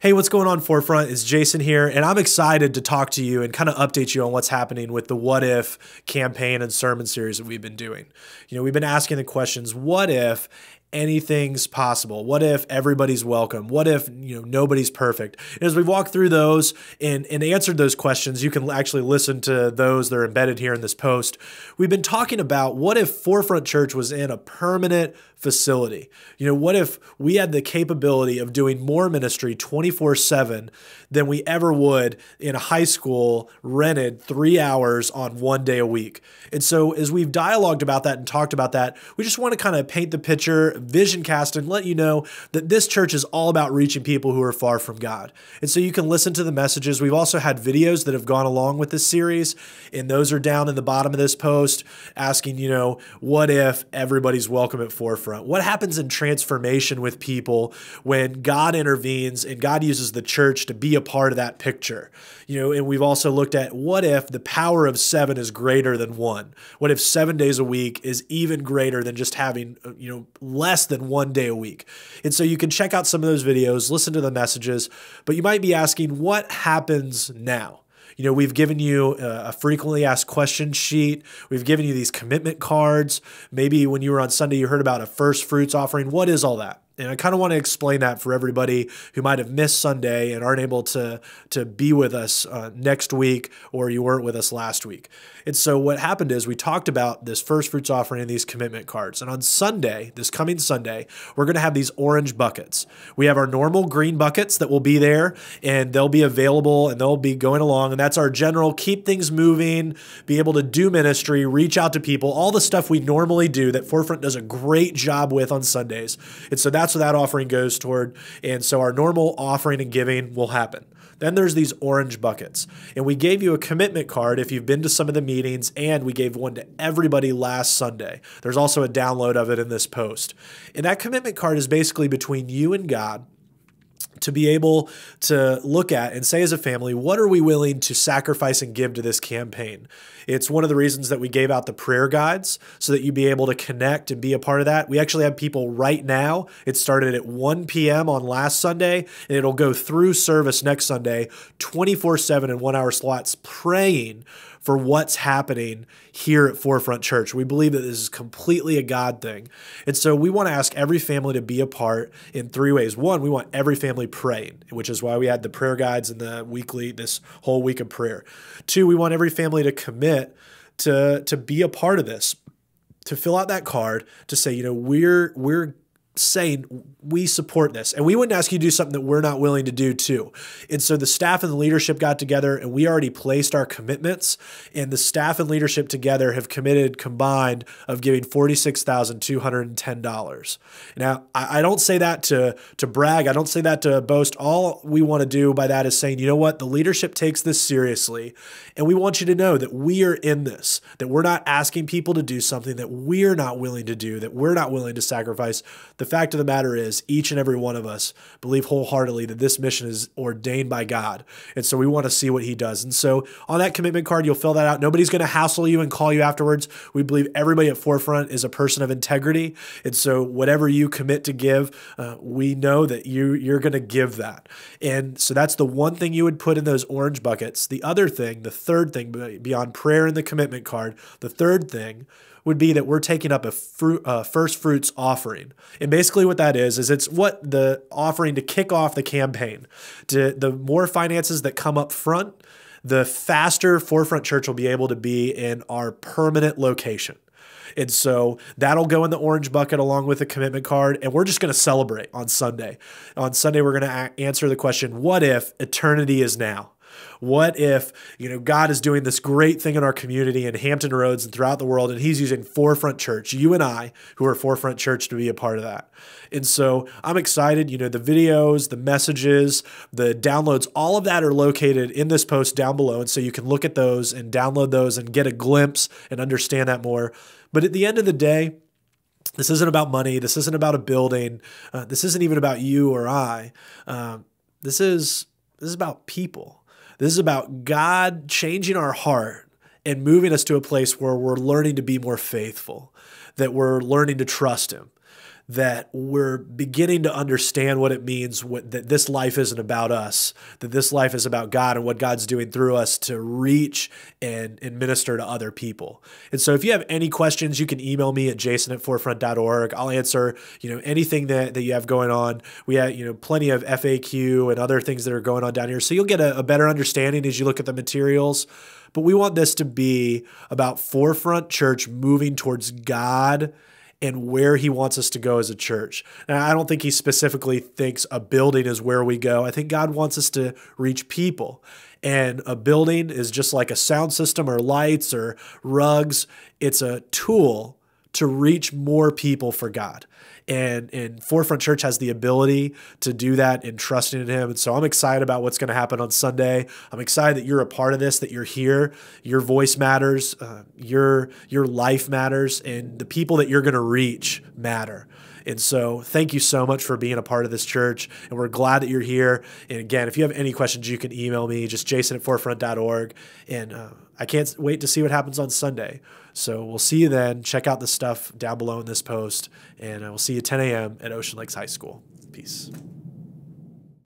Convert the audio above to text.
Hey, what's going on, Forefront? It's Jason here, and I'm excited to talk to you and kind of update you on what's happening with the What If campaign and sermon series that we've been doing. We've been asking the questions, what if anything's possible? What if everybody's welcome? What if, nobody's perfect? And as we've walked through those and answered those questions, you can actually listen to those that are embedded here in this post. We've been talking about what if Forefront Church was in a permanent facility? What if we had the capability of doing more ministry 24/7 than we ever would in a high school rented 3 hours on 1 day a week? And so as we've dialogued about that and talked about that, we just want to kind of paint the picture, vision cast, and let you know that this church is all about reaching people who are far from God. And so you can listen to the messages. We've also had videos that have gone along with this series, and those are down in the bottom of this post asking, what if everybody's welcome at Forefront? What happens in transformation with people when God intervenes and God uses the church to be a part of that picture? And we've also looked at what if the power of 7 is greater than 1? What if 7 days a week is even greater than just having, less than 1 day a week? And so you can check out some of those videos, listen to the messages, but you might be asking, what happens now? We've given you a frequently asked questions sheet. We've given you these commitment cards. Maybe when you were on Sunday, you heard about a first fruits offering. What is all that? And I kind of want to explain that for everybody who might have missed Sunday and aren't able to be with us next week, or you weren't with us last week. And so what happened is we talked about this first fruits offering and these commitment cards. And on Sunday, this coming Sunday, we're going to have these orange buckets. We have our normal green buckets that will be there, and they'll be available and they'll be going along. And that's our general keep things moving, be able to do ministry, reach out to people, all the stuff we normally do that Forefront does a great job with on Sundays. And so that's what that offering goes toward. And so our normal offering and giving will happen. Then there's these orange buckets. And we gave you a commitment card if you've been to some of the meetings, and we gave one to everybody last Sunday. There's also a download of it in this post. And that commitment card is basically between you and God to be able to look at and say as a family, what are we willing to sacrifice and give to this campaign? It's one of the reasons that we gave out the prayer guides so that you'd be able to connect and be a part of that. We actually have people right now. It started at 1 p.m. on last Sunday, and it'll go through service next Sunday, 24/7 in 1 hour slots, praying for what's happening here at Forefront Church. We believe that this is completely a God thing. And so we want to ask every family to be a part in 3 ways. One, we want every family praying, which is why we had the prayer guides and the weekly, this whole week of prayer. 2, we want every family to commit to be a part of this, to fill out that card, to say, we're saying we support this, and we wouldn't ask you to do something that we're not willing to do too. And so the staff and the leadership got together, and we already placed our commitments, and the staff and leadership together have committed combined of giving $46,210. Now, I don't say that to brag. I don't say that to boast. All we want to do by that is saying, you know what? The leadership takes this seriously, and we want you to know that we are in this, that we're not asking people to do something that we're not willing to do, that we're not willing to sacrifice. The fact of the matter is, each and every one of us believe wholeheartedly that this mission is ordained by God. And so we want to see what he does. And so on that commitment card, you'll fill that out. Nobody's going to hassle you and call you afterwards. We believe everybody at Forefront is a person of integrity. And so whatever you commit to give, we know that you're going to give that. And so that's the one thing you would put in those orange buckets. The other thing, the third thing, beyond prayer and the commitment card, the third thing would be that we're taking up a first fruits offering. And basically what that is it's what the offering to kick off the campaign. The more finances that come up front, the faster Forefront Church will be able to be in our permanent location. And so that'll go in the orange bucket along with the commitment card, and we're just going to celebrate on Sunday. On Sunday, we're going to answer the question, what if eternity is now? What if, God is doing this great thing in our community in Hampton Roads and throughout the world, and he's using Forefront Church, you and I, who are Forefront Church, to be a part of that. And so I'm excited. The videos, the messages, the downloads, all of that are located in this post down below. And so you can look at those and download those and get a glimpse and understand that more. But at the end of the day, this isn't about money. This isn't about a building. This isn't even about you or I. This is about people. This is about God changing our heart and moving us to a place where we're learning to be more faithful, that we're learning to trust him, that we're beginning to understand what it means that this life isn't about us, that this life is about God and what God's doing through us to reach and minister to other people. And so if you have any questions, you can email me at jason@forefront.org. I'll answer, anything that you have going on. We have, plenty of FAQ and other things that are going on down here. So you'll get a better understanding as you look at the materials. But we want this to be about Forefront Church moving towards God and where he wants us to go as a church. Now, I don't think he specifically thinks a building is where we go. I think God wants us to reach people. And a building is just like a sound system or lights or rugs. It's a tool to reach more people for God. And Forefront Church has the ability to do that in trusting in him. And so I'm excited about what's going to happen on Sunday. I'm excited that you're a part of this, that you're here. Your voice matters. Your life matters. And the people that you're going to reach matter. And so thank you so much for being a part of this church. And we're glad that you're here. And again, if you have any questions, you can email me, just jason@forefront.org. And I can't wait to see what happens on Sunday. So we'll see you then. Check out the stuff down below in this post. And we'll see you 10 a.m. at Ocean Lakes High School. Peace.